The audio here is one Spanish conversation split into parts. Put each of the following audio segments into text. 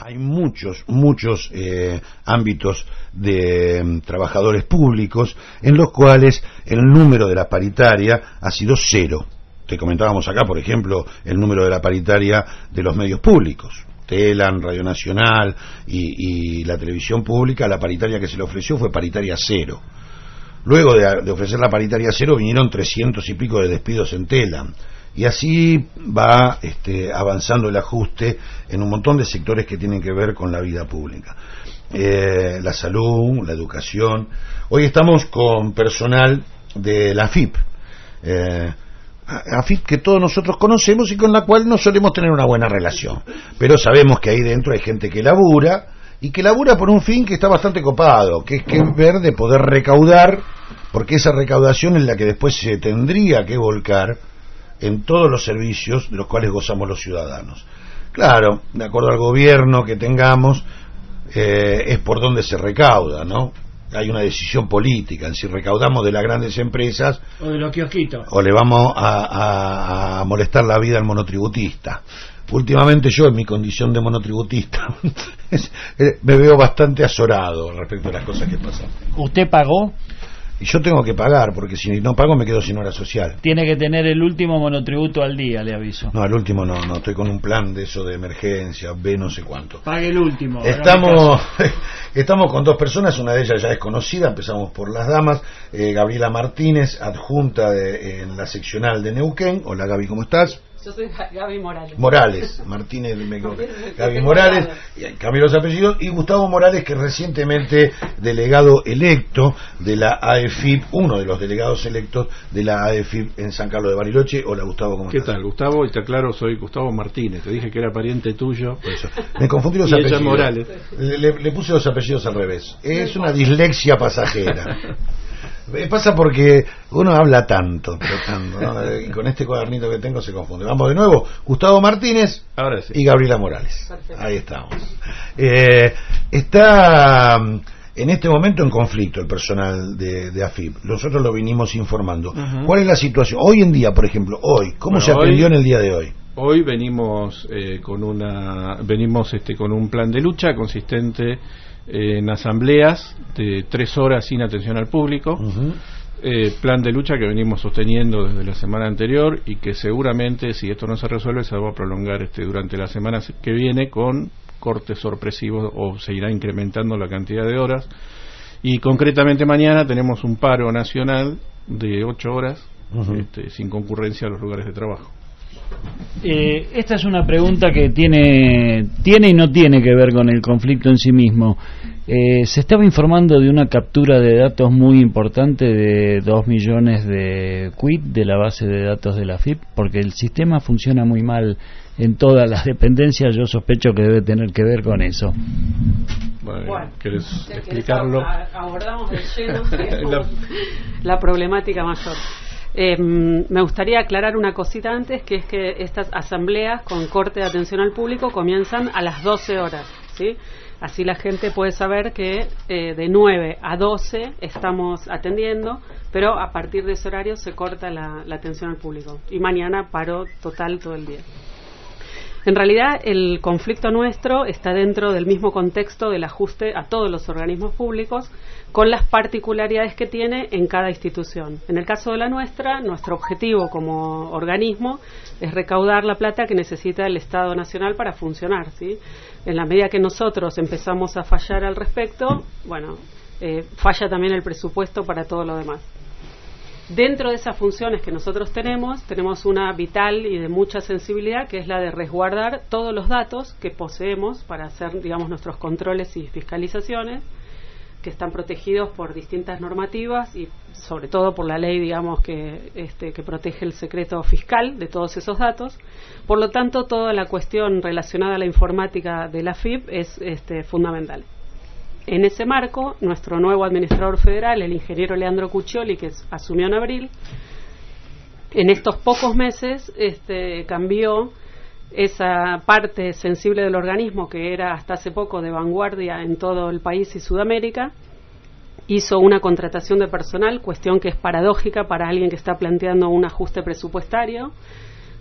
Hay muchos ámbitos de trabajadores públicos en los cuales el número de la paritaria ha sido 0. Te comentábamos acá, por ejemplo, el número de la paritaria de los medios públicos. Telan, Radio Nacional y la televisión pública, la paritaria que se le ofreció fue paritaria 0. Luego de ofrecer la paritaria 0 vinieron 300 y pico de despidos en Telan. Y así va avanzando el ajuste en un montón de sectores que tienen que ver con la vida pública. La salud, la educación. Hoy estamos con personal de la AFIP. AFIP que todos nosotros conocemos y con la cual no solemos tener una buena relación. Pero sabemos que ahí dentro hay gente que labura y que labura por un fin que está bastante copado, que es ver de poder recaudar, porque esa recaudación es la que después se tendría que volcar en todos los servicios de los cuales gozamos los ciudadanos. Claro, de acuerdo al gobierno que tengamos, es por donde se recauda, ¿no? Hay una decisión política en si recaudamos de las grandes empresas o de los kiosquitos, o le vamos a molestar la vida al monotributista. Últimamente yo, en mi condición de monotributista, me veo bastante azorado respecto a las cosas que pasan. ¿Usted pagó? Y yo tengo que pagar, porque si no pago me quedo sin hora social. Tiene que tener el último monotributo al día, le aviso. No, el último no, estoy con un plan de eso de emergencia, B no sé cuánto. Pague el último. Estamos con dos personas, una de ellas ya es conocida, empezamos por las damas, Gabriela Martínez, adjunta en la seccional de Neuquén. Hola Gaby, ¿cómo estás? Yo soy Gaby Morales. Martínez, Gaby Morales, cambió los apellidos, y Gustavo Morales, que recientemente delegado electo de la AFIP, uno de los delegados electos de la AFIP en San Carlos de Bariloche. Hola Gustavo, ¿cómo estás? ¿Qué tal, Gustavo? Y te aclaro, soy Gustavo Martínez, te dije que era pariente tuyo. Por eso. Me confundí los y apellidos. ella Morales. Le puse los apellidos al revés. Es una dislexia pasajera. Pasa porque uno habla tanto, ¿no? Y con este cuadernito que tengo se confunde. Vamos de nuevo, Gustavo Martínez. Ahora sí. Y Gabriela Morales. Perfecto. Ahí estamos. Está en este momento en conflicto el personal de AFIP. Nosotros lo vinimos informando. ¿Cuál es la situación? Hoy en día, por ejemplo, ¿cómo se atendió en el día de hoy? Hoy venimos con un plan de lucha consistente en asambleas de 3 horas sin atención al público, plan de lucha que venimos sosteniendo desde la semana anterior y que seguramente, si esto no se resuelve, se va a prolongar durante la semana que viene con cortes sorpresivos, o se irá incrementando la cantidad de horas. Y concretamente mañana tenemos un paro nacional de 8 horas sin concurrencia a los lugares de trabajo. Esta es una pregunta que tiene y no tiene que ver con el conflicto en sí mismo. Se estaba informando de una captura de datos muy importante de 2 millones de quit de la base de datos de la AFIP, porque el sistema funciona muy mal en todas las dependencias. Yo sospecho que debe tener que ver con eso. Bueno, ¿querés explicarlo? Abordamos de lleno la problemática mayor. Me gustaría aclarar una cosita antes, que es que estas asambleas con corte de atención al público comienzan a las 12 horas, ¿sí? Así la gente puede saber que de 9 a 12 estamos atendiendo, pero a partir de ese horario se corta la atención al público. Y mañana paro total todo el día. En realidad, el conflicto nuestro está dentro del mismo contexto del ajuste a todos los organismos públicos, con las particularidades que tiene en cada institución. En el caso de la nuestra, nuestro objetivo como organismo es recaudar la plata que necesita el Estado Nacional para funcionar, ¿sí? En la medida que nosotros empezamos a fallar al respecto, falla también el presupuesto para todo lo demás. Dentro de esas funciones que nosotros tenemos una vital y de mucha sensibilidad, que es la de resguardar todos los datos que poseemos para hacer, nuestros controles y fiscalizaciones, que están protegidos por distintas normativas y sobre todo por la ley, que protege el secreto fiscal de todos esos datos. Por lo tanto, toda la cuestión relacionada a la informática de la AFIP es fundamental. En ese marco, nuestro nuevo administrador federal, el ingeniero Leandro Cuccioli, que asumió en abril, en estos pocos meses cambió esa parte sensible del organismo que era hasta hace poco de vanguardia en todo el país y Sudamérica. Hizo una contratación de personal, cuestión que es paradójica para alguien que está planteando un ajuste presupuestario,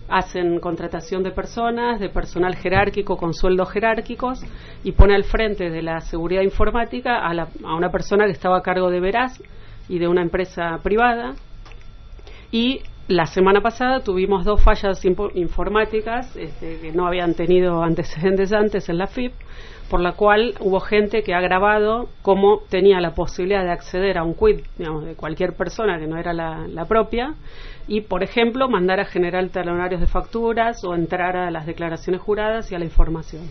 hacen contratación de personas, de personal jerárquico con sueldos jerárquicos, y pone al frente de la seguridad informática a una persona que estaba a cargo de Veraz y de una empresa privada. Y la semana pasada tuvimos 2 fallas informáticas que no habían tenido antecedentes antes en la FIP, por la cual hubo gente que ha grabado cómo tenía la posibilidad de acceder a un quit, digamos, de cualquier persona que no era la propia, y, por ejemplo, mandar a generar talonarios de facturas o entrar a las declaraciones juradas y a la información.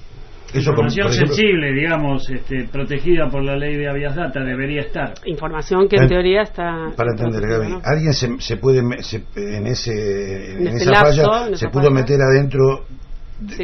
Eso, información sensible, digamos, protegida por la ley de habeas data, debería estar. Información que en teoría está... Para entender, Gaby, ¿no? ¿Alguien se puede, en esa falla, se pudo meter adentro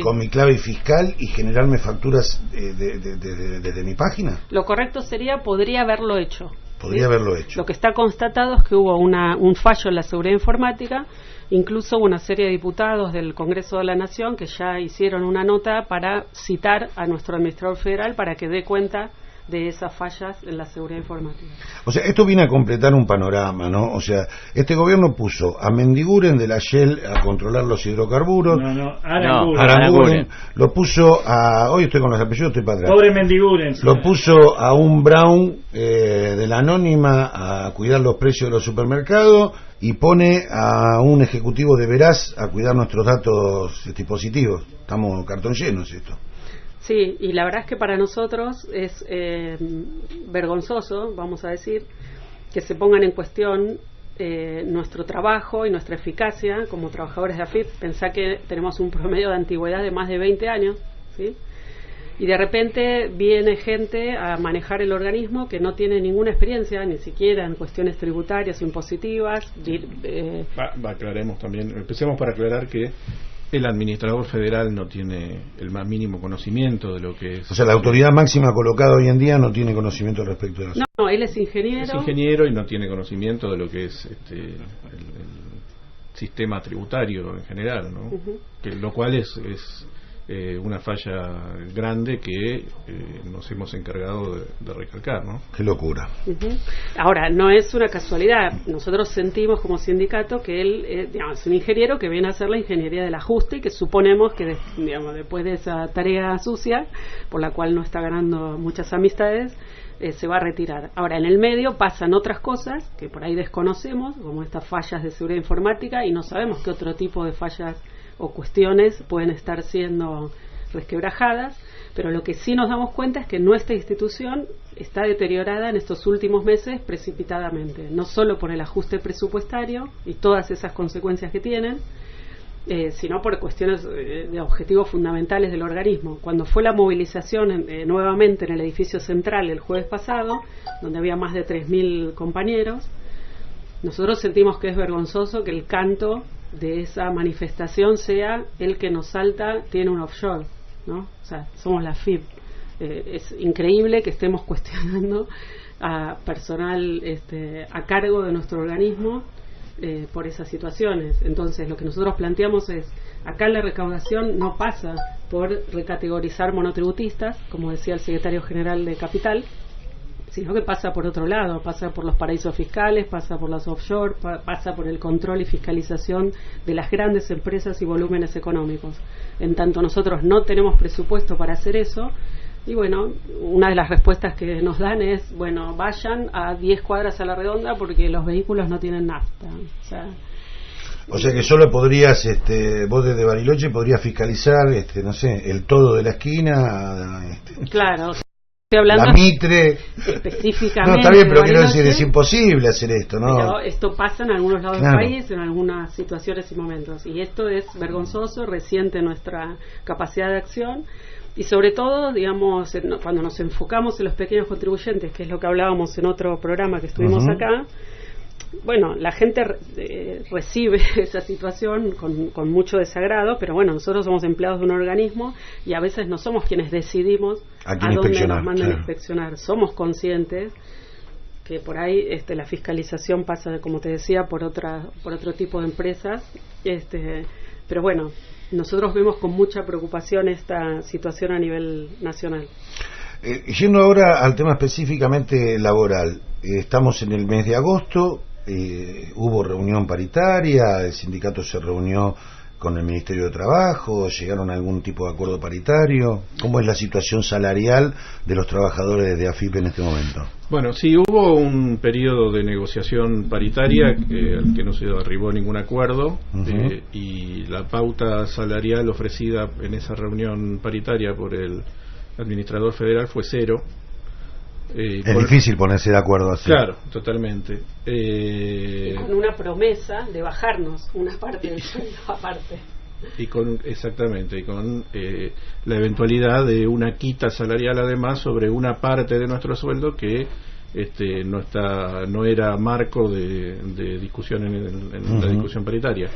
con mi clave fiscal y generarme facturas desde mi página? Lo correcto sería, podría haberlo hecho. Podría haberlo hecho. Lo que está constatado es que hubo un fallo en la seguridad informática. Incluso hubo una serie de diputados del Congreso de la Nación que ya hicieron una nota para citar a nuestro administrador federal para que dé cuenta de esas fallas en la seguridad informática. O sea, esto viene a completar un panorama, ¿no? O sea, este gobierno puso a Mendiguren de la Shell a controlar los hidrocarburos. Aranguren. Lo puso a... Hoy estoy con los apellidos, estoy para atrás. Pobre Mendiguren. Lo puso a un Brown de la Anónima a cuidar los precios de los supermercados, y pone a un ejecutivo de Veraz a cuidar nuestros datos dispositivos. Estamos cartón llenos esto. Sí, y la verdad es que para nosotros es vergonzoso, vamos a decir, que se pongan en cuestión nuestro trabajo y nuestra eficacia como trabajadores de AFIP. Pensá que tenemos un promedio de antigüedad de más de 20 años, ¿sí? Y de repente viene gente a manejar el organismo que no tiene ninguna experiencia, ni siquiera en cuestiones tributarias o impositivas. Aclaremos también, empecemos para aclarar que el administrador federal no tiene el más mínimo conocimiento de lo que es... O sea, la autoridad máxima colocada hoy en día no tiene conocimiento al respecto de eso. No, él es ingeniero. Es ingeniero y no tiene conocimiento de lo que es el sistema tributario en general, ¿no? Que lo cual es una falla grande que nos hemos encargado de recalcar, ¿no? Qué locura. Ahora, no es una casualidad. Nosotros sentimos como sindicato que él es un ingeniero que viene a hacer la ingeniería del ajuste y que suponemos que después de esa tarea sucia, por la cual no está ganando muchas amistades, se va a retirar. Ahora, en el medio pasan otras cosas que por ahí desconocemos, como estas fallas de seguridad informática, y no sabemos qué otro tipo de fallas o cuestiones pueden estar siendo resquebrajadas, pero lo que sí nos damos cuenta es que nuestra institución está deteriorada en estos últimos meses precipitadamente, no solo por el ajuste presupuestario y todas esas consecuencias que tienen, sino por cuestiones de objetivos fundamentales del organismo. Cuando fue la movilización nuevamente en el edificio central el jueves pasado, donde había más de 3.000 compañeros, nosotros sentimos que es vergonzoso que el canto de esa manifestación sea el que nos salta tiene un offshore, ¿no? O sea, somos la FIP. Es increíble que estemos cuestionando a personal a cargo de nuestro organismo por esas situaciones. Entonces, lo que nosotros planteamos es, acá la recaudación no pasa por recategorizar monotributistas, como decía el secretario general de Capital, sino que pasa por otro lado, pasa por los paraísos fiscales, pasa por las offshore, pasa por el control y fiscalización de las grandes empresas y volúmenes económicos. En tanto nosotros no tenemos presupuesto para hacer eso, y bueno, una de las respuestas que nos dan es, bueno, vayan a 10 cuadras a la redonda porque los vehículos no tienen nafta. O sea que solo podrías, vos desde Bariloche podrías fiscalizar, no sé, el todo de la esquina. Claro. Estoy hablando la Mitre específicamente. No, está bien, pero quiero decir, es imposible hacer esto, ¿no? Pero esto pasa en algunos lados del país, en algunas situaciones y momentos, y esto es vergonzoso, resiente nuestra capacidad de acción, y sobre todo, digamos, cuando nos enfocamos en los pequeños contribuyentes, que es lo que hablábamos en otro programa que estuvimos acá. Bueno, la gente recibe esa situación con mucho desagrado, pero bueno, nosotros somos empleados de un organismo y a veces no somos quienes decidimos a dónde nos mandan a inspeccionar. Somos conscientes que por ahí la fiscalización pasa, como te decía, por otro tipo de empresas, pero bueno, nosotros vemos con mucha preocupación esta situación a nivel nacional. Yendo ahora al tema específicamente laboral, estamos en el mes de agosto. Hubo reunión paritaria, el sindicato se reunió con el Ministerio de Trabajo? ¿Llegaron a algún tipo de acuerdo paritario? ¿Cómo es la situación salarial de los trabajadores de AFIP en este momento? Bueno, sí, hubo un periodo de negociación paritaria al que no se arribó a ningún acuerdo, y la pauta salarial ofrecida en esa reunión paritaria por el administrador federal fue 0. Es difícil ponerse de acuerdo así. Claro, totalmente. Con una promesa de bajarnos una parte del sueldo aparte. Y con la eventualidad de una quita salarial además sobre una parte de nuestro sueldo que no era marco de discusión en la discusión paritaria.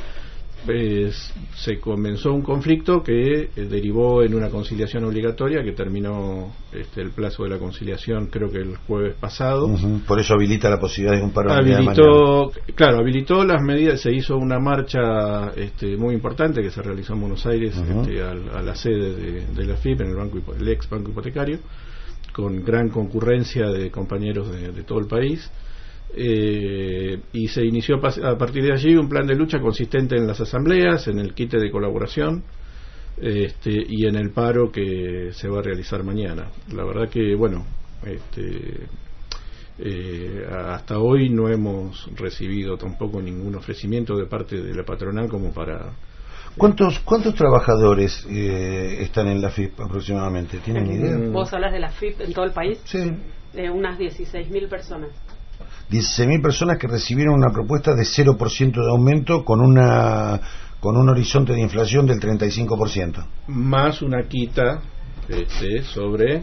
Se comenzó un conflicto que derivó en una conciliación obligatoria que terminó el plazo de la conciliación creo que el jueves pasado. Por eso habilita la posibilidad de un paro habilitó las medidas. Se hizo una marcha muy importante que se realizó en Buenos Aires, a la sede de la FIP, en el ex banco hipotecario, con gran concurrencia de compañeros de todo el país. Y se inició a partir de allí un plan de lucha consistente en las asambleas, en el quite de colaboración, y en el paro que se va a realizar mañana. La verdad que hasta hoy no hemos recibido tampoco ningún ofrecimiento de parte de la patronal como para... ¿Cuántos trabajadores están en la FIP aproximadamente? ¿Tienen idea? ¿Vos hablas de la FIP en todo el país? Sí. Unas 16.000 personas. 16.000 personas que recibieron una propuesta de 0% de aumento con un horizonte de inflación del 35%. Más una quita sobre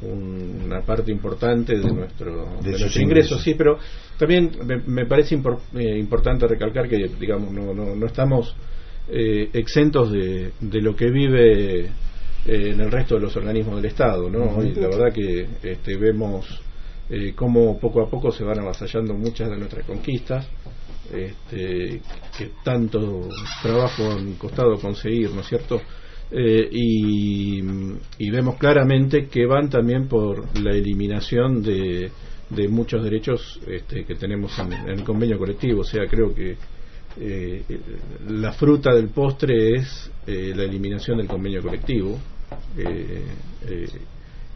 una parte importante de nuestros ingresos. Sí, pero también me parece importante recalcar que, digamos, no estamos exentos de lo que vive en el resto de los organismos del Estado, ¿no? Hoy la verdad que vemos cómo poco a poco se van avasallando muchas de nuestras conquistas, que tanto trabajo han costado conseguir, ¿no es cierto? Y vemos claramente que van también por la eliminación de muchos derechos que tenemos en el convenio colectivo. O sea, creo que la fruta del postre es la eliminación del convenio colectivo,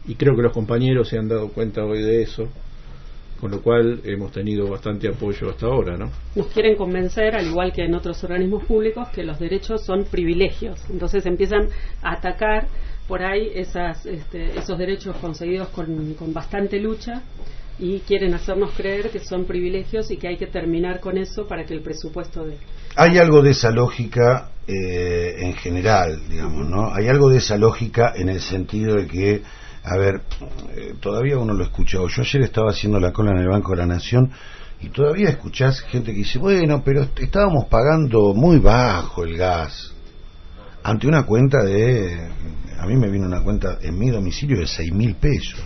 y creo que los compañeros se han dado cuenta hoy de eso, con lo cual hemos tenido bastante apoyo hasta ahora, ¿no? Nos quieren convencer, al igual que en otros organismos públicos, que los derechos son privilegios. Entonces empiezan a atacar por ahí esos derechos conseguidos con bastante lucha, y quieren hacernos creer que son privilegios y que hay que terminar con eso para que el presupuesto dé. Hay algo de esa lógica en general, digamos, ¿no? Hay algo de esa lógica en el sentido de que, a ver, todavía uno lo escucha. Yo ayer estaba haciendo la cola en el Banco de la Nación y todavía escuchás gente que dice, bueno, pero estábamos pagando muy bajo el gas, ante una cuenta a mí me vino una cuenta en mi domicilio de 6.000 pesos,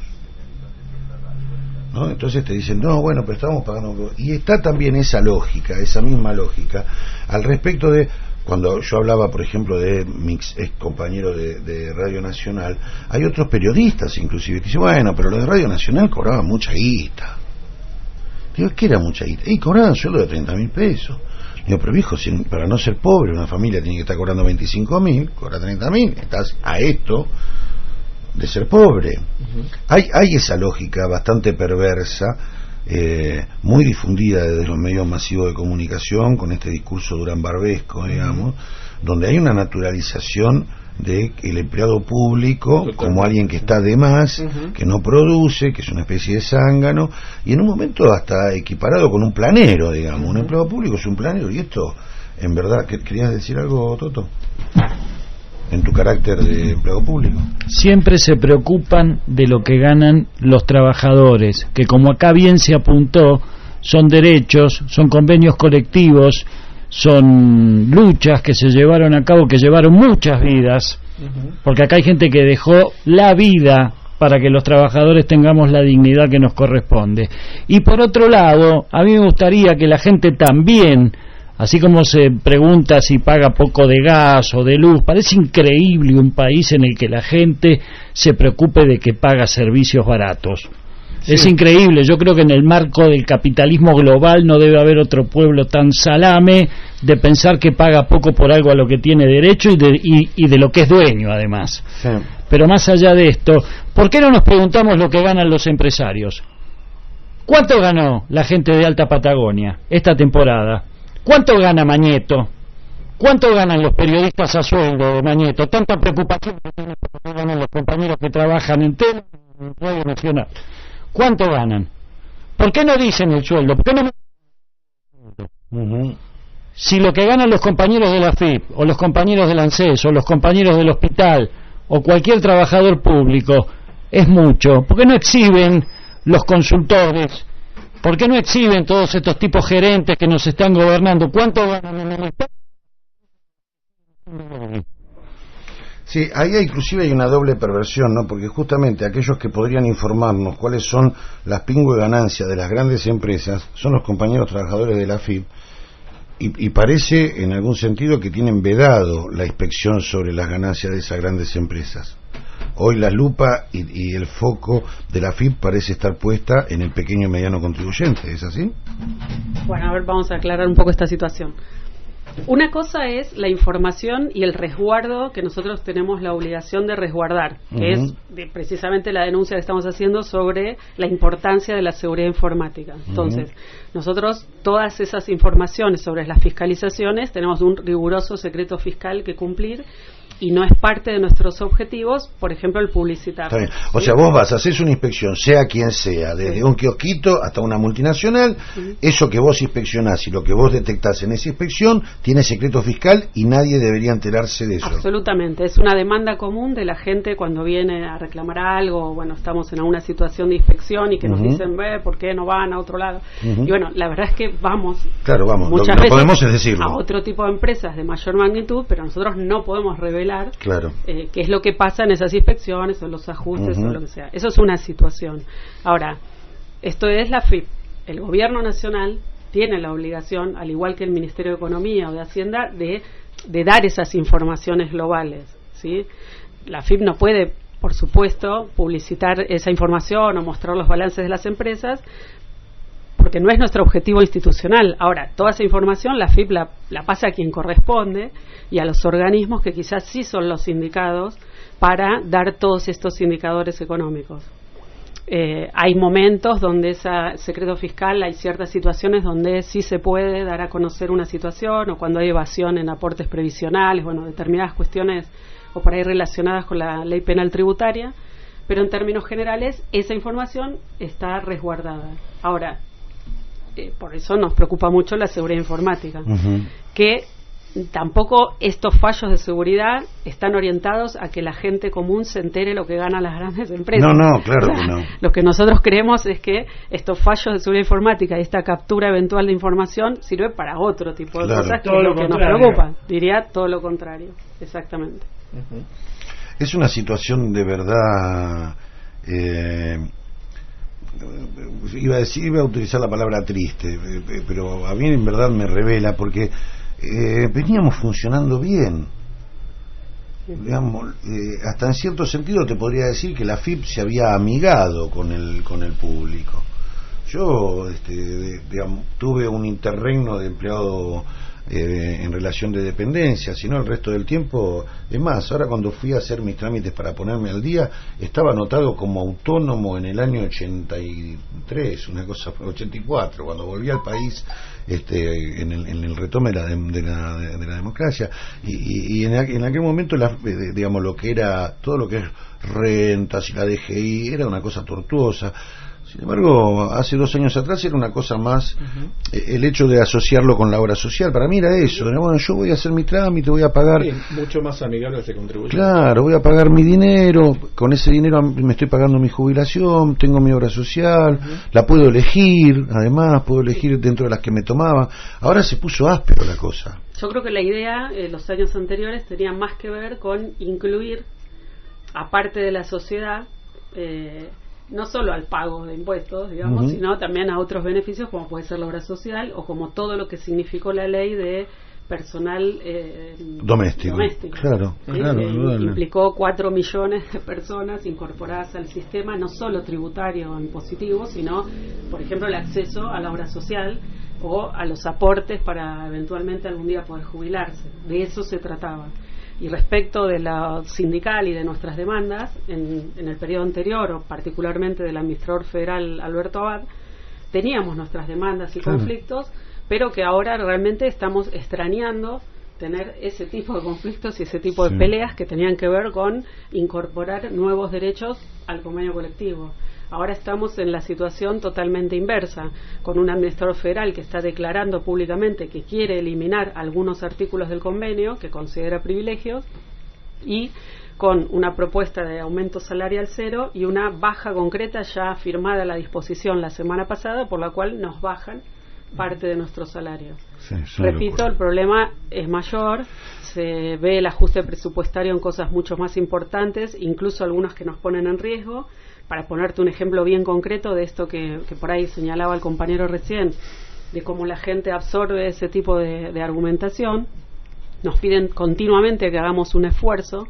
¿no? Entonces te dicen, no, bueno, pero estábamos pagando. Y está también esa lógica, esa misma lógica, al respecto de... Cuando yo hablaba, por ejemplo, de mi ex compañero de Radio Nacional, hay otros periodistas inclusive que dicen, bueno, pero los de Radio Nacional cobraban mucha guita. Digo, ¿qué era mucha guita? Y cobraban sueldo de 30.000 pesos. Digo, pero viejo, para no ser pobre, una familia tiene que estar cobrando 25.000, cobra 30.000, estás a esto de ser pobre. Hay esa lógica bastante perversa, muy difundida desde los medios masivos de comunicación, con este discurso durambarbesco, digamos, donde hay una naturalización de el empleado público como alguien que está de más, que no produce, que es una especie de zángano, y en un momento hasta equiparado con un planero, digamos. Un empleado público es un planero, y esto, en verdad, ¿querías decir algo, Toto? En tu carácter de empleado público. Siempre se preocupan de lo que ganan los trabajadores, que como acá bien se apuntó, son derechos, son convenios colectivos, son luchas que se llevaron a cabo, que llevaron muchas vidas, porque acá hay gente que dejó la vida para que los trabajadores tengamos la dignidad que nos corresponde. Y por otro lado, a mí me gustaría que la gente también, así como se pregunta si paga poco de gas o de luz, parece increíble un país en el que la gente se preocupe de que paga servicios baratos. Sí. Es increíble. Yo creo que en el marco del capitalismo global no debe haber otro pueblo tan salame de pensar que paga poco por algo a lo que tiene derecho y de lo que es dueño, además. Sí. Pero más allá de esto, ¿por qué no nos preguntamos lo que ganan los empresarios? ¿Cuánto ganó la gente de Alta Patagonia esta temporada? ¿Cuánto gana Mañeto? ¿Cuánto ganan los periodistas a sueldo de Mañeto? Tanta preocupación que tienen por lo que ganan los compañeros que trabajan en Tele y en Radio Nacional. ¿Cuánto ganan? ¿Por qué no dicen el sueldo? ¿Por qué no? Si lo que ganan los compañeros de la FIP, o los compañeros del ANSES, o los compañeros del hospital, o cualquier trabajador público, es mucho, ¿por qué no exhiben los consultores? ¿Por qué no exhiben todos estos tipos gerentes que nos están gobernando? ¿Cuánto ganan en el Estado? Sí, ahí inclusive hay una doble perversión, ¿no? Porque justamente aquellos que podrían informarnos cuáles son las pingües ganancias de las grandes empresas son los compañeros trabajadores de la FIP, y parece en algún sentido que tienen vedado la inspección sobre las ganancias de esas grandes empresas. Hoy la lupa y el foco de la FIP parece estar puesta en el pequeño y mediano contribuyente, ¿es así? Bueno, a ver, vamos a aclarar un poco esta situación. Una cosa es la información y el resguardo que nosotros tenemos la obligación de resguardar, que es precisamente la denuncia que estamos haciendo sobre la importancia de la seguridad informática. Entonces, nosotros todas esas informaciones sobre las fiscalizaciones tenemos un riguroso secreto fiscal que cumplir, y no es parte de nuestros objetivos, por ejemplo, el publicitar. Está bien. O sea, vos vas, haces una inspección, sea quien sea, desde un kiosquito hasta una multinacional, eso que vos inspeccionás y lo que vos detectás en esa inspección tiene secreto fiscal y nadie debería enterarse de eso. Absolutamente, es una demanda común de la gente cuando viene a reclamar algo, bueno, estamos en alguna situación de inspección y que nos dicen, ¿por qué no van a otro lado? Y bueno, la verdad es que vamos, claro, vamos, muchas lo veces podemos es decirlo, a otro tipo de empresas de mayor magnitud, pero nosotros no podemos revelar claro, qué es lo que pasa en esas inspecciones o los ajustes o lo que sea. Eso es una situación. Ahora, esto es la FIP. El gobierno nacional tiene la obligación, al igual que el Ministerio de Economía o de Hacienda, de dar esas informaciones globales, ¿sí? La FIP no puede, por supuesto, publicitar esa información o mostrar los balances de las empresas, porque no es nuestro objetivo institucional. Ahora, toda esa información la FIP la pasa a quien corresponde y a los organismos que quizás sí son los indicados para dar todos estos indicadores económicos. Hay momentos donde ese secreto fiscal, hay ciertas situaciones donde sí se puede dar a conocer una situación, o cuando hay evasión en aportes previsionales, bueno, determinadas cuestiones o por ahí relacionadas con la ley penal tributaria, pero en términos generales esa información está resguardada. Ahora, por eso nos preocupa mucho la seguridad informática, que tampoco estos fallos de seguridad están orientados a que la gente común se entere lo que ganan las grandes empresas. No, claro, o sea, que no. Lo que nosotros creemos es que estos fallos de seguridad informática y esta captura eventual de información sirve para otro tipo de cosas, que es lo que nos preocupa. Diría todo lo contrario, exactamente. Es una situación de verdad... iba a utilizar la palabra triste, pero a mí en verdad me revela, porque veníamos funcionando bien, digamos, hasta en cierto sentido te podría decir que la FIP se había amigado con el público. Yo digamos, tuve un interregno de empleado en relación de dependencia, sino el resto del tiempo, es más, ahora cuando fui a hacer mis trámites para ponerme al día, estaba anotado como autónomo en el año 83, una cosa, 84, cuando volví al país, en el retome de la democracia, y en aquel momento, digamos, lo que era, todo lo que es rentas y la DGI, era una cosa tortuosa. Sin embargo, hace 2 años atrás era una cosa más, el hecho de asociarlo con la obra social. Para mí era eso, bueno, yo voy a hacer mi trámite, voy a pagar... Sí, mucho más amigable a ese contribuyente. Claro, voy a pagar mi dinero, con ese dinero me estoy pagando mi jubilación, tengo mi obra social, la puedo elegir, además, puedo elegir dentro de las que me tomaba. Ahora se puso áspero la cosa. Yo creo que la idea, los años anteriores, tenía más que ver con incluir, aparte de la sociedad, no solo al pago de impuestos, digamos, sino también a otros beneficios, como puede ser la obra social o como todo lo que significó la ley de personal doméstico. Claro, claro, implicó 4 millones de personas incorporadas al sistema, no solo tributario en positivo, sino, por ejemplo, el acceso a la obra social o a los aportes para eventualmente algún día poder jubilarse. De eso se trataba. Y respecto de la sindical y de nuestras demandas, en el periodo anterior, o particularmente del administrador federal Alberto Abad, teníamos nuestras demandas y conflictos, pero que ahora realmente estamos extrañando tener ese tipo de conflictos y ese tipo de peleas que tenían que ver con incorporar nuevos derechos al convenio colectivo. Ahora estamos en la situación totalmente inversa, con un administrador federal que está declarando públicamente que quiere eliminar algunos artículos del convenio que considera privilegios, y con una propuesta de aumento salarial cero y una baja concreta ya firmada a la disposición la semana pasada, por la cual nos bajan parte de nuestro salario. Repito, el problema es mayor, se ve el ajuste presupuestario en cosas mucho más importantes, incluso algunas que nos ponen en riesgo. Para ponerte un ejemplo bien concreto de esto que por ahí señalaba el compañero recién, de cómo la gente absorbe ese tipo de argumentación, nos piden continuamente que hagamos un esfuerzo.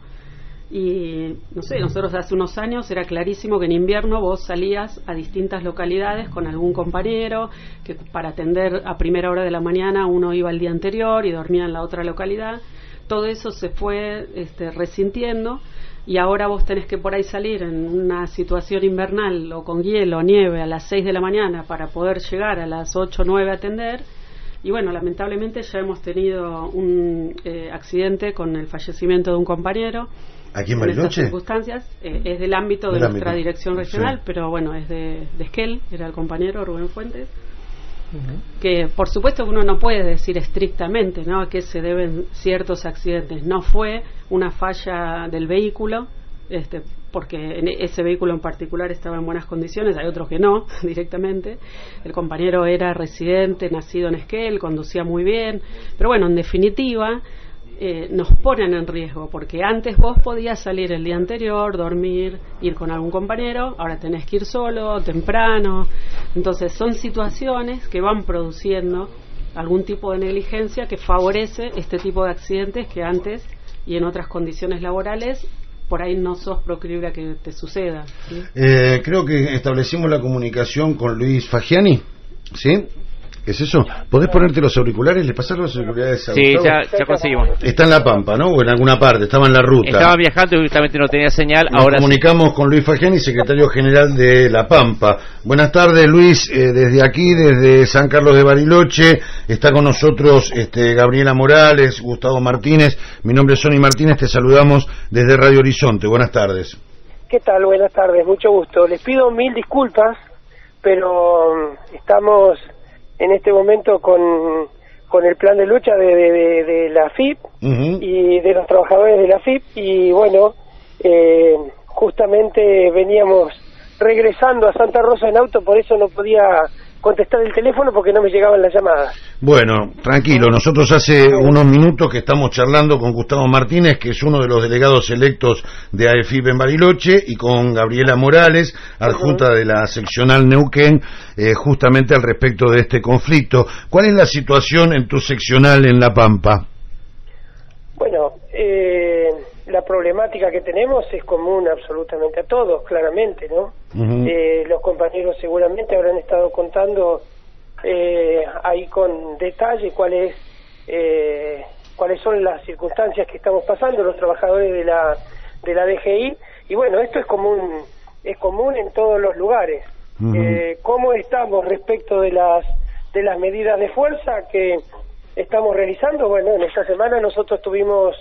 Y no sé, nosotros hace unos años era clarísimo que en invierno vos salías a distintas localidades con algún compañero, que para atender a primera hora de la mañana uno iba el día anterior y dormía en la otra localidad. Todo eso se fue resintiendo, y ahora vos tenés que por ahí salir en una situación invernal o con hielo o nieve a las 6 de la mañana para poder llegar a las 8 o 9 a atender. Y bueno, lamentablemente ya hemos tenido un accidente con el fallecimiento de un compañero. ¿Aquí en Bariloche? En estas circunstancias, es del ámbito de nuestra dirección regional, pero bueno, es de Esquel, era el compañero Rubén Fuentes, que por supuesto que uno no puede decir estrictamente, ¿no?, a qué se deben ciertos accidentes. No fue una falla del vehículo, porque ese vehículo en particular estaba en buenas condiciones, hay otros que no, directamente. El compañero era residente, nacido en Esquel, conducía muy bien, pero bueno, en definitiva nos ponen en riesgo, porque antes vos podías salir el día anterior, dormir, ir con algún compañero, ahora tenés que ir solo, temprano. Entonces son situaciones que van produciendo algún tipo de negligencia que favorece este tipo de accidentes que antes y en otras condiciones laborales por ahí no sos proclive a que te suceda, ¿sí? Creo que establecimos la comunicación con Luis Fagiani, ¿sí? ¿Qué es eso? ¿Podés ponerte los auriculares? ¿Le pasaron los auriculares a Sí, Gustavo? ya conseguimos. Está en La Pampa, ¿no? O en alguna parte, estaba en la ruta. Estaba viajando y justamente no tenía señal. Nos ahora comunicamos con Luis Fagiani, secretario general de La Pampa. Buenas tardes, Luis. Desde aquí, desde San Carlos de Bariloche, está con nosotros Gabriela Morales, Gustavo Martínez. Mi nombre es Sonny Martínez, te saludamos desde Radio Horizonte. Buenas tardes. ¿Qué tal? Buenas tardes, mucho gusto. Les pido 1000 disculpas, pero estamos en este momento con el plan de lucha de la AFIP y de los trabajadores de la AFIP, y bueno, justamente veníamos regresando a Santa Rosa en auto, por eso no podía contestar el teléfono porque no me llegaban las llamadas. Bueno, tranquilo, nosotros hace unos minutos que estamos charlando con Gustavo Martínez, que es uno de los delegados electos de AFIP en Bariloche, y con Gabriela Morales, adjunta de la seccional Neuquén, justamente al respecto de este conflicto. ¿Cuál es la situación en tu seccional en La Pampa? Bueno, la problemática que tenemos es común absolutamente a todos, claramente, ¿no? Los compañeros seguramente habrán estado contando ahí con detalle cuáles son las circunstancias que estamos pasando los trabajadores de la DGI, y bueno, esto es común en todos los lugares. ¿Cómo estamos respecto de las medidas de fuerza que estamos realizando? Bueno, en esta semana nosotros tuvimos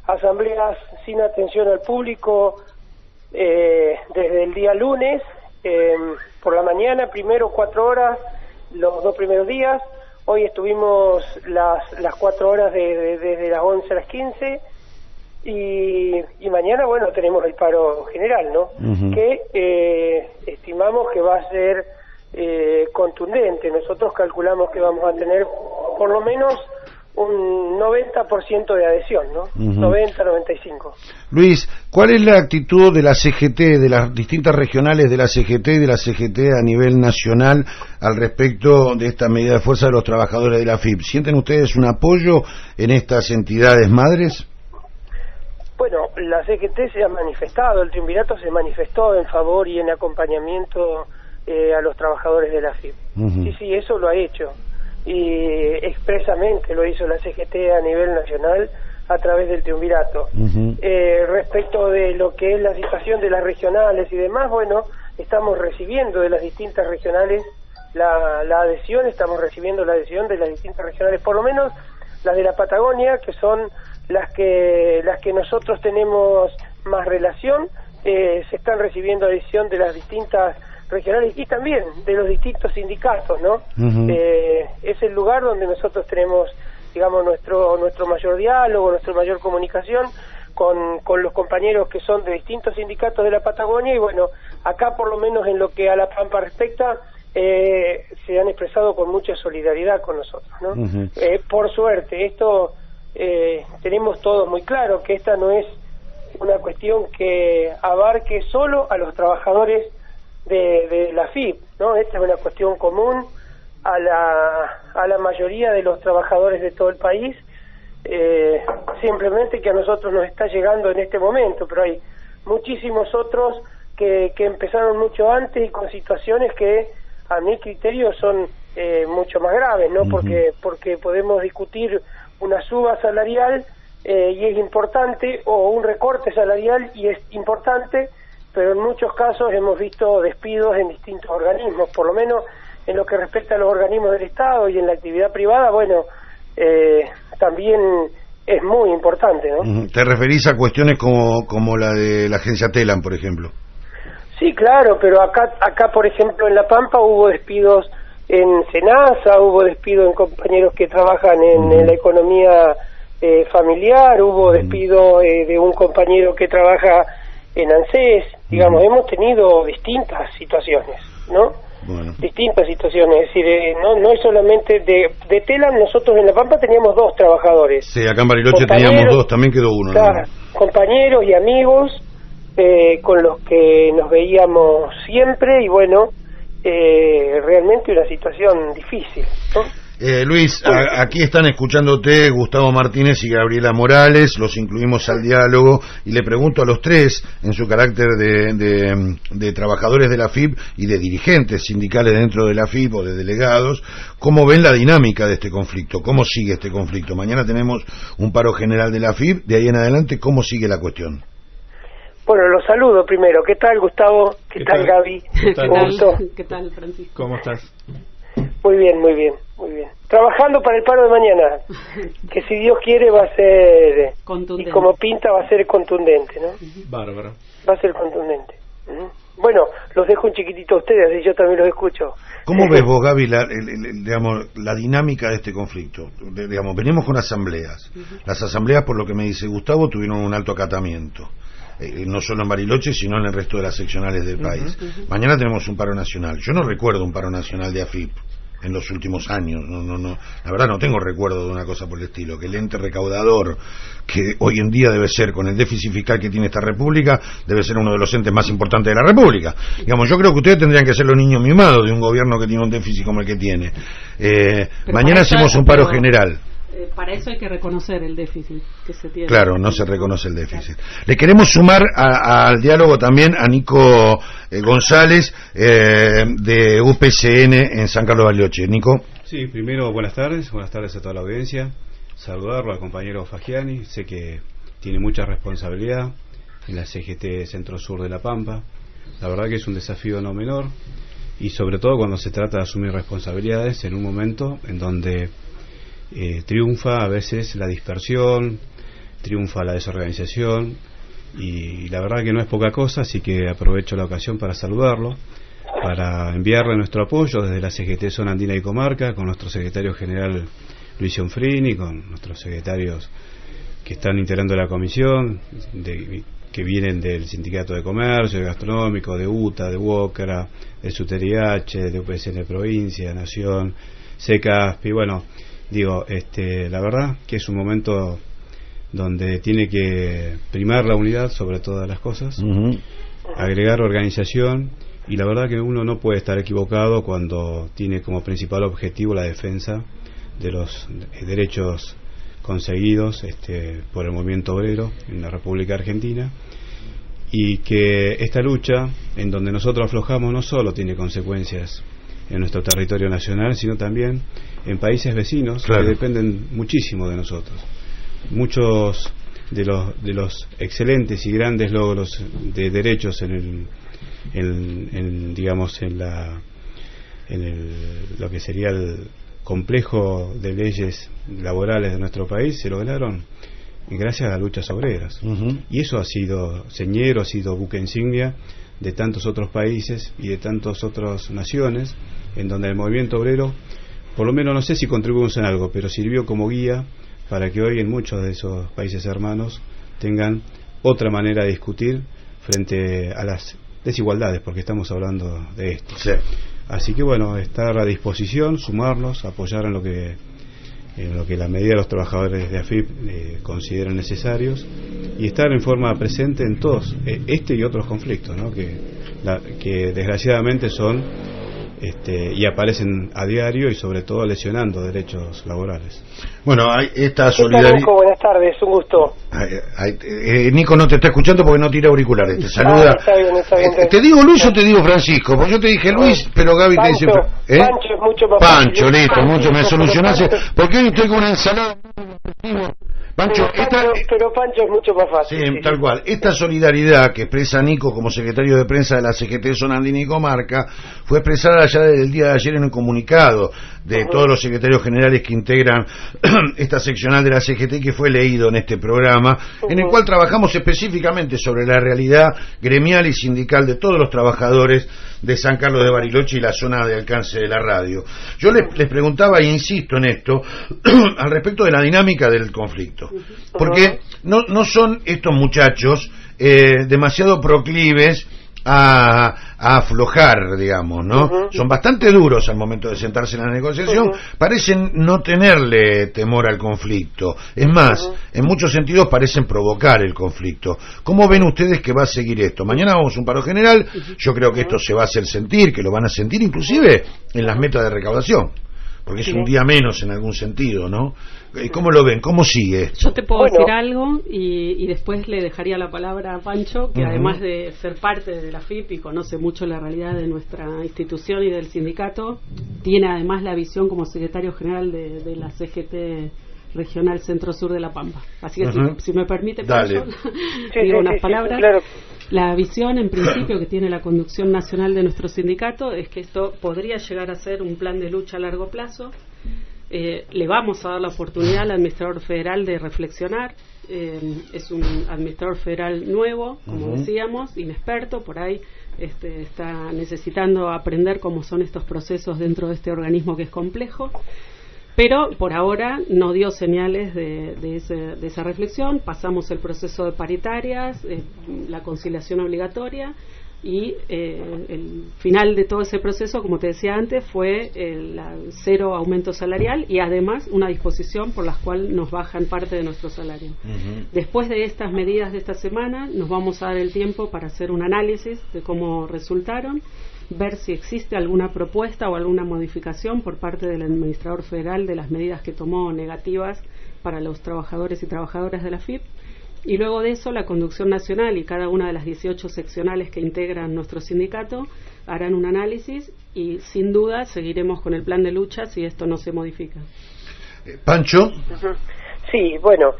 asambleas sin atención al público desde el día lunes, por la mañana, primero 4 horas, los 2 primeros días. Hoy estuvimos las 4 horas desde las 11 a las 15, y mañana, bueno, tenemos el paro general, ¿no? Que estimamos que va a ser contundente. Nosotros calculamos que vamos a tener por lo menos un 90% de adhesión, ¿no? 90-95. Luis, ¿cuál es la actitud de la CGT, de las distintas regionales de la CGT y de la CGT a nivel nacional al respecto de esta medida de fuerza de los trabajadores de la AFIP? ¿Sienten ustedes un apoyo en estas entidades madres? Bueno, la CGT se ha manifestado, el triunvirato se manifestó en favor y en acompañamiento a los trabajadores de la AFIP. Sí, eso lo ha hecho. Y expresamente lo hizo la CGT a nivel nacional a través del triunvirato. Respecto de lo que es la situación de las regionales y demás, bueno, estamos recibiendo de las distintas regionales la adhesión, estamos recibiendo la adhesión de las distintas regionales, por lo menos las de la Patagonia, que son las que nosotros tenemos más relación, se están recibiendo adhesión de las distintas regionales y también de los distintos sindicatos, ¿no? Es el lugar donde nosotros tenemos, digamos, nuestro mayor diálogo, nuestra mayor comunicación con los compañeros que son de distintos sindicatos de la Patagonia, y bueno, acá por lo menos en lo que a La Pampa respecta, se han expresado con mucha solidaridad con nosotros, ¿no? Por suerte, esto tenemos todo muy claro, que esta no es una cuestión que abarque solo a los trabajadores de la AFIP, ¿no? Esta es una cuestión común a la mayoría de los trabajadores de todo el país, simplemente que a nosotros nos está llegando en este momento, pero hay muchísimos otros que empezaron mucho antes y con situaciones que a mi criterio son mucho más graves, ¿no? Porque podemos discutir una suba salarial y es importante, o un recorte salarial y es importante, pero en muchos casos hemos visto despidos en distintos organismos, por lo menos en lo que respecta a los organismos del Estado y en la actividad privada, bueno, también es muy importante, ¿no? ¿Te referís a cuestiones como la de la agencia Telam, por ejemplo? Sí, claro, pero acá por ejemplo en La Pampa hubo despidos en Senasa, hubo despidos en compañeros que trabajan en la economía familiar, hubo despido de un compañero que trabaja en ANSES, digamos, hemos tenido distintas situaciones, ¿no? Bueno. Distintas situaciones, es decir, no es solamente de Telam. Nosotros en La Pampa teníamos 2 trabajadores. Sí, acá en Bariloche teníamos 2, también quedó uno. Claro, ¿no? Compañeros y amigos con los que nos veíamos siempre, y bueno, realmente una situación difícil, ¿no? Luis, aquí están escuchándote Gustavo Martínez y Gabriela Morales, los incluimos al diálogo y le pregunto a los tres, en su carácter de trabajadores de la AFIP y de dirigentes sindicales dentro de la AFIP o de delegados, ¿cómo ven la dinámica de este conflicto? ¿Cómo sigue este conflicto? Mañana tenemos un paro general de la AFIP, de ahí en adelante, ¿cómo sigue la cuestión? Bueno, los saludo primero. ¿Qué tal, Gustavo? ¿Qué tal, Gaby? ¿Qué tal, Francisco? ¿Cómo estás? Muy bien, muy bien, muy bien. Trabajando para el paro de mañana, que si Dios quiere va a ser, y como pinta va a ser contundente, ¿no? Bárbaro. Va a ser contundente. Bueno, los dejo un chiquitito a ustedes y yo también los escucho. ¿Cómo ves vos, Gaby, la dinámica de este conflicto? Digamos, venimos con asambleas. Las asambleas, por lo que me dice Gustavo, tuvieron un alto acatamiento. No solo en Bariloche, sino en el resto de las seccionales del país. Mañana tenemos un paro nacional. Yo no recuerdo un paro nacional de AFIP en los últimos años. No, la verdad no tengo recuerdo de una cosa por el estilo. Que el ente recaudador, que hoy en día debe ser, con el déficit fiscal que tiene esta república, debe ser uno de los entes más importantes de la república. Digamos, yo creo que ustedes tendrían que ser los niños mimados de un gobierno que tiene un déficit como el que tiene. Mañana hacemos un paro general. Para eso hay que reconocer el déficit que se tiene. Claro, no se reconoce el déficit. Le queremos sumar al diálogo también a Nico González, de UPCN en San Carlos de Bariloche. Nico. Sí, primero buenas tardes a toda la audiencia. Saludarlo al compañero Fagiani, sé que tiene mucha responsabilidad en la CGT Centro Sur de La Pampa. La verdad que es un desafío no menor, y sobre todo cuando se trata de asumir responsabilidades en un momento en donde triunfa a veces la dispersión, triunfa la desorganización, y la verdad que no es poca cosa, así que aprovecho la ocasión para saludarlo, para enviarle nuestro apoyo desde la CGT Zona Andina y Comarca, con nuestro secretario general Luis Ionfrini, con nuestros secretarios que están integrando la comisión, que vienen del Sindicato de Comercio, de Gastronómico, de UTA, de UOCRA, de SUTERIH, de UPCN Provincia, Nación, SECASPI, bueno, Digo, la verdad que es un momento donde tiene que primar la unidad sobre todas las cosas, agregar organización, y la verdad que uno no puede estar equivocado cuando tiene como principal objetivo la defensa de los derechos conseguidos por el movimiento obrero en la República Argentina, y que esta lucha en donde nosotros aflojamos no solo tiene consecuencias en nuestro territorio nacional, sino también en países vecinos, claro, que dependen muchísimo de nosotros. Muchos de los excelentes y grandes logros de derechos lo que sería el complejo de leyes laborales de nuestro país se lograron gracias a las luchas obreras. Y eso ha sido señero, ha sido buque insignia de tantos otros países y de tantas otras naciones, en donde el movimiento obrero, por lo menos no sé si contribuimos en algo, pero sirvió como guía para que hoy en muchos de esos países hermanos tengan otra manera de discutir frente a las desigualdades, porque estamos hablando de esto. Sí. Así que bueno, estar a disposición, sumarnos, apoyar en lo que la medida de los trabajadores de AFIP consideren necesarios, y estar en forma presente en todos y otros conflictos, ¿no? que desgraciadamente son y aparecen a diario, y sobre todo lesionando derechos laborales. Bueno, hay esta solidaridad. Nico, buenas tardes, un gusto. Nico no te está escuchando porque no tira auriculares, te saluda. Está bien. ¿Te digo Luis o te digo Francisco? Porque yo te dije Luis, pero Gaby te dice Pancho es mucho más Pancho, fácil. Listo, mucho me solucionaste, porque hoy estoy con una ensalada. Pancho, pero Pancho es mucho más fácil. Sí, tal cual. Esta solidaridad que expresa Nico como secretario de prensa de la CGT Zona Andina y Comarca fue expresada ya desde el día de ayer en un comunicado de todos los secretarios generales que integran esta seccional de la CGT, que fue leído en este programa, en el cual trabajamos específicamente sobre la realidad gremial y sindical de todos los trabajadores de San Carlos de Bariloche y la zona de alcance de la radio. Yo les preguntaba, e insisto en esto, al respecto de la dinámica del conflicto, porque no son estos muchachos demasiado proclives a aflojar, digamos, ¿no? Son bastante duros al momento de sentarse en la negociación, parecen no tenerle temor al conflicto, es más, en muchos sentidos parecen provocar el conflicto. ¿Cómo ven ustedes que va a seguir esto? Mañana vamos a un paro general, yo creo que esto se va a hacer sentir, que lo van a sentir inclusive en las metas de recaudación, porque es un día menos en algún sentido, ¿no? ¿Cómo lo ven? ¿Cómo sigue? Yo te puedo decir algo y después le dejaría la palabra a Pancho, que además de ser parte de la FIP y conoce mucho la realidad de nuestra institución y del sindicato, tiene además la visión como secretario general de la CGT Regional Centro-Sur de La Pampa. Así que si me permite, Pancho, digo unas palabras. Claro. La visión, en principio, que tiene la conducción nacional de nuestro sindicato es que esto podría llegar a ser un plan de lucha a largo plazo. Le vamos a dar la oportunidad al administrador federal de reflexionar. Es un administrador federal nuevo, como decíamos, inexperto, por ahí está necesitando aprender cómo son estos procesos dentro de este organismo que es complejo. Pero por ahora no dio señales de esa reflexión. Pasamos el proceso de paritarias, la conciliación obligatoria, y el final de todo ese proceso, como te decía antes, fue el cero aumento salarial y además una disposición por la cual nos bajan parte de nuestro salario. Después de estas medidas de esta semana nos vamos a dar el tiempo para hacer un análisis de cómo resultaron, ver si existe alguna propuesta o alguna modificación por parte del administrador federal de las medidas que tomó negativas para los trabajadores y trabajadoras de la FIP, y luego de eso la conducción nacional y cada una de las 18 seccionales que integran nuestro sindicato harán un análisis y sin duda seguiremos con el plan de lucha si esto no se modifica. Pancho. Sí, bueno,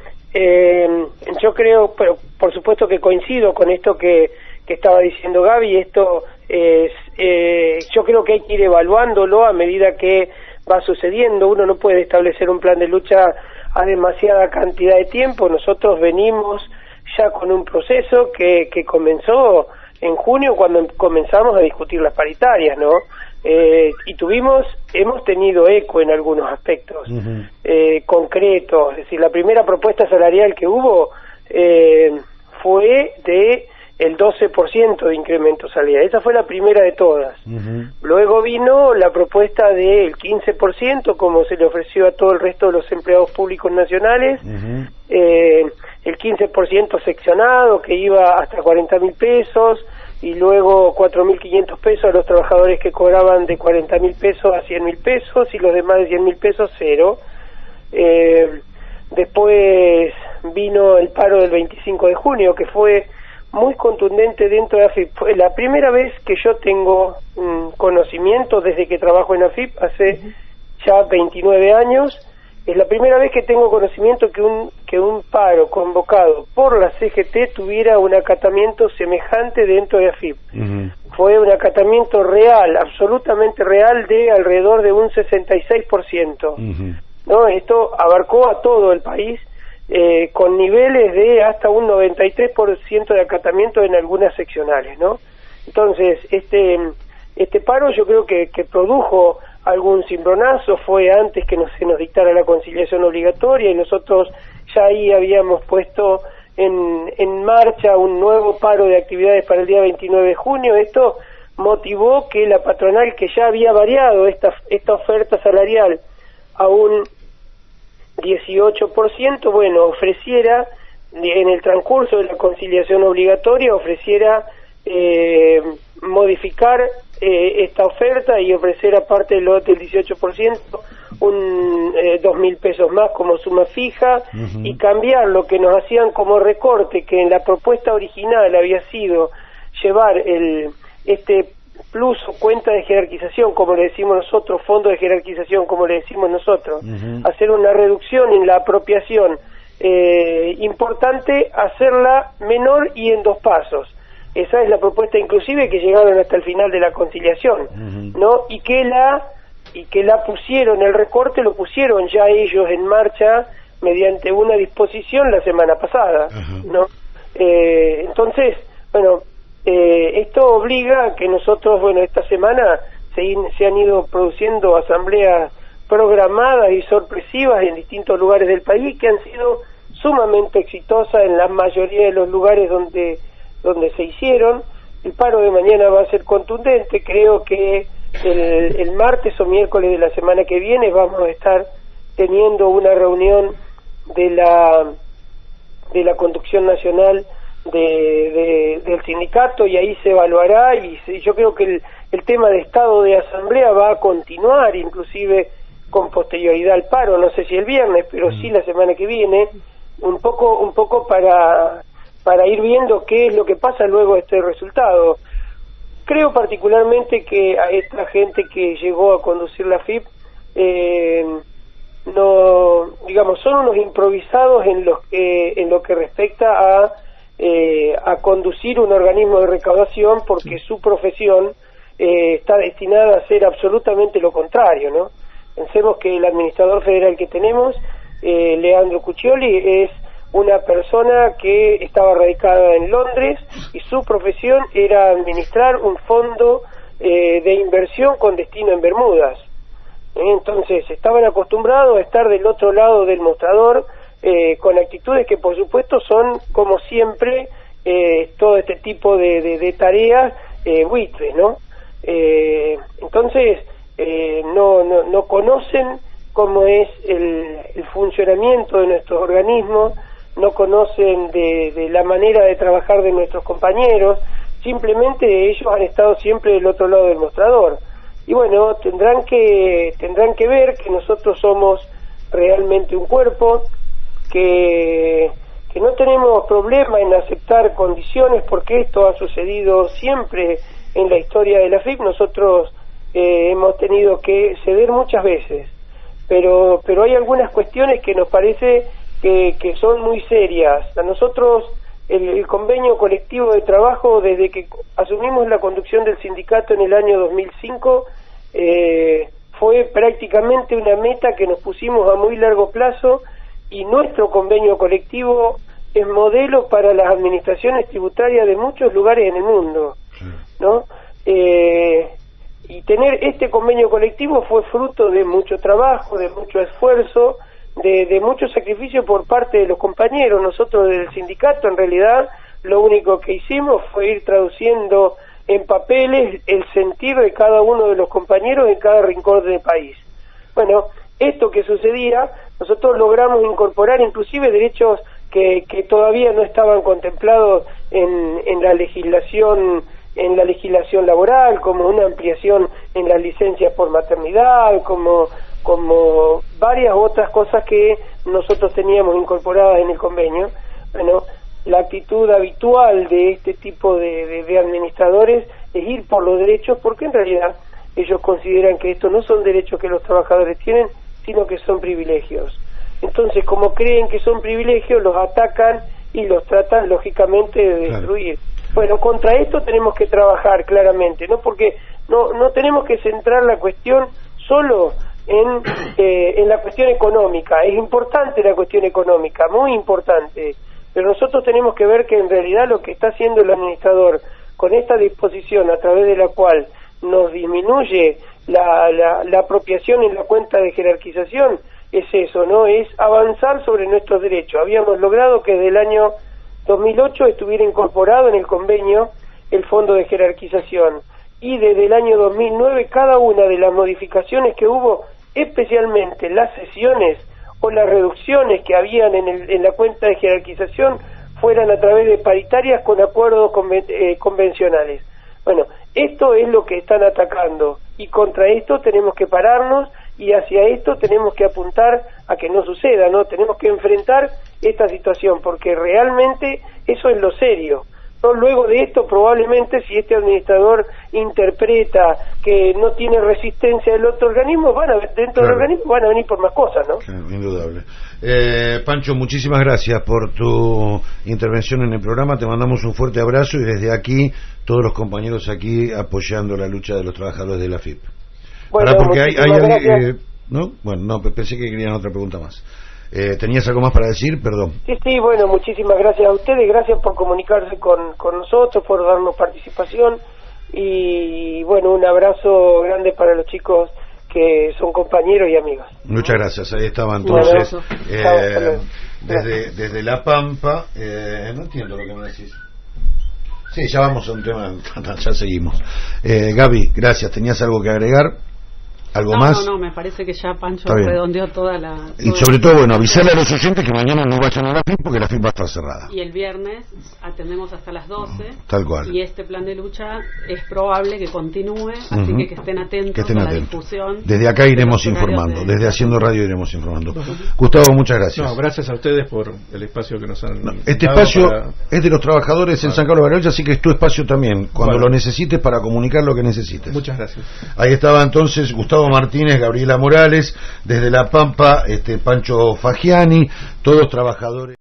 yo creo, pero por supuesto que coincido con esto que estaba diciendo Gaby. Esto es, yo creo que hay que ir evaluándolo a medida que va sucediendo. Uno no puede establecer un plan de lucha a demasiada cantidad de tiempo. Nosotros venimos ya con un proceso que comenzó en junio, cuando comenzamos a discutir las paritarias, ¿no? Y hemos tenido eco en algunos aspectos concretos. Es decir, la primera propuesta salarial que hubo fue de el 12% de incremento salarial. Esa fue la primera de todas. Luego vino la propuesta del 15%, como se le ofreció a todo el resto de los empleados públicos nacionales, el 15% seccionado, que iba hasta 40.000 pesos, y luego 4.500 pesos a los trabajadores que cobraban de 40.000 pesos a 100.000 pesos, y los demás de 100.000 pesos, cero. Después vino el paro del 25 de junio, que fue muy contundente dentro de AFIP. Fue la primera vez que yo tengo conocimiento desde que trabajo en AFIP, hace ya 29 años, es la primera vez que tengo conocimiento que un paro convocado por la CGT tuviera un acatamiento semejante dentro de AFIP. Fue un acatamiento real, absolutamente real, de alrededor de un 66%. ¿No? Esto abarcó a todo el país, con niveles de hasta un 93% de acatamiento en algunas seccionales, ¿no? Entonces, este paro yo creo que produjo algún cimbronazo. Fue antes que se nos dictara la conciliación obligatoria, y nosotros ya ahí habíamos puesto en marcha un nuevo paro de actividades para el día 29 de junio. Esto motivó que la patronal, que ya había variado esta oferta salarial a un 18%, bueno, ofreciera, en el transcurso de la conciliación obligatoria, ofreciera modificar esta oferta y ofrecer, aparte del 18%, 2.000 pesos más como suma fija, y cambiar lo que nos hacían como recorte, que en la propuesta original había sido llevar este plus o cuenta de jerarquización, como le decimos nosotros, fondo de jerarquización, como le decimos nosotros, hacer una reducción en la apropiación importante, hacerla menor y en 2 pasos. Esa es la propuesta, inclusive, que llegaron hasta el final de la conciliación, ¿no? Y que la pusieron, el recorte lo pusieron ya ellos en marcha mediante una disposición la semana pasada, ¿no? Entonces, bueno, esto obliga a que nosotros, bueno, esta semana se han ido produciendo asambleas programadas y sorpresivas en distintos lugares del país, que han sido sumamente exitosas en la mayoría de los lugares donde se hicieron. El paro de mañana va a ser contundente. Creo que el martes o miércoles de la semana que viene vamos a estar teniendo una reunión de la conducción nacional del sindicato, y ahí se evaluará, y yo creo que el tema de estado de asamblea va a continuar, inclusive con posterioridad al paro, no sé si el viernes, pero sí la semana que viene, un poco para ir viendo qué es lo que pasa luego de este resultado. Creo particularmente que a esta gente que llegó a conducir la FIP, no, digamos, son unos improvisados en lo que respecta a conducir un organismo de recaudación, porque su profesión está destinada a ser absolutamente lo contrario, ¿no? Pensemos que el administrador federal que tenemos, Leandro Cuccioli, es una persona que estaba radicada en Londres, y su profesión era administrar un fondo de inversión con destino en Bermudas. Entonces estaban acostumbrados a estar del otro lado del mostrador, con actitudes que por supuesto son, como siempre, todo este tipo de tareas buitres, ¿no? Entonces no conocen cómo es el funcionamiento de nuestros organismos, no conocen de la manera de trabajar de nuestros compañeros. Simplemente ellos han estado siempre del otro lado del mostrador, y bueno, tendrán que ver que nosotros somos realmente un cuerpo, que no tenemos problema en aceptar condiciones, porque esto ha sucedido siempre en la historia de la FIP. Nosotros hemos tenido que ceder muchas veces, pero hay algunas cuestiones que nos parece que son muy serias. A nosotros el convenio colectivo de trabajo, desde que asumimos la conducción del sindicato en el año 2005, fue prácticamente una meta que nos pusimos a muy largo plazo, y nuestro convenio colectivo es modelo para las administraciones tributarias de muchos lugares en el mundo, ¿no? Y tener este convenio colectivo fue fruto de mucho trabajo, de mucho esfuerzo, de mucho sacrificio por parte de los compañeros. Nosotros del sindicato, en realidad, lo único que hicimos fue ir traduciendo en papeles el sentir de cada uno de los compañeros en cada rincón del país. Bueno, esto que sucedía, nosotros logramos incorporar inclusive derechos que todavía no estaban contemplados en la legislación laboral, como una ampliación en las licencias por maternidad, como varias otras cosas que nosotros teníamos incorporadas en el convenio. Bueno, la actitud habitual de este tipo de administradores es ir por los derechos, porque en realidad ellos consideran que estos no son derechos que los trabajadores tienen, sino que son privilegios. Entonces, como creen que son privilegios, los atacan y los tratan lógicamente de destruir. Claro. Bueno, contra esto tenemos que trabajar claramente, ¿no? Porque no tenemos que centrar la cuestión solo en la cuestión económica. Es importante la cuestión económica, muy importante, pero nosotros tenemos que ver que en realidad lo que está haciendo el administrador con esta disposición a través de la cual nos disminuye la apropiación en la cuenta de jerarquización es eso, ¿no? Es avanzar sobre nuestros derechos. Habíamos logrado que desde el año 2008 estuviera incorporado en el convenio el fondo de jerarquización, y desde el año 2009 cada una de las modificaciones que hubo, especialmente las cesiones o las reducciones que habían en la cuenta de jerarquización, fueran a través de paritarias con acuerdos convencionales. Bueno, esto es lo que están atacando, y contra esto tenemos que pararnos, y hacia esto tenemos que apuntar a que no suceda, ¿no? Tenemos que enfrentar esta situación, porque realmente eso es lo serio, ¿no? Luego de esto, probablemente, si este administrador interpreta que no tiene resistencia del otro organismo, dentro del organismo van a venir por más cosas, ¿no? Claro, indudable. Pancho, muchísimas gracias por tu intervención en el programa, te mandamos un fuerte abrazo, y desde aquí, todos los compañeros aquí apoyando la lucha de los trabajadores de la AFIP. Bueno, porque hay alguien, ¿no? Bueno, no, pensé que querían otra pregunta más. ¿Tenías algo más para decir? Perdón. Sí, bueno, muchísimas gracias a ustedes, gracias por comunicarse con nosotros, por darnos participación, y bueno, un abrazo grande para los chicos que son compañeros y amigos. Muchas gracias, ahí estaba entonces, desde La Pampa, no entiendo lo que me decís. Sí, ya vamos a un tema, ya seguimos. Gaby, gracias, ¿tenías algo que agregar? ¿Algo más? No, me parece que ya Pancho redondeó toda la... Y sobre todo, bueno, avisarle a los oyentes que mañana no vayan a la FIP porque la FIP va a estar cerrada. Y el viernes atendemos hasta las 12. Tal cual. Y este plan de lucha es probable que continúe, así que estén atentos a la discusión. Desde acá iremos informando, desde Haciendo Radio iremos informando. Gustavo, muchas gracias. No, gracias a ustedes por el espacio que nos han dado. Este espacio es de los trabajadores en San Carlos de Bariloche, así que es tu espacio también, cuando lo necesites, para comunicar lo que necesites. Muchas gracias. Ahí estaba entonces Gustavo Martínez, Gabriela Morales, desde La Pampa, Pancho Fagiani, todos trabajadores.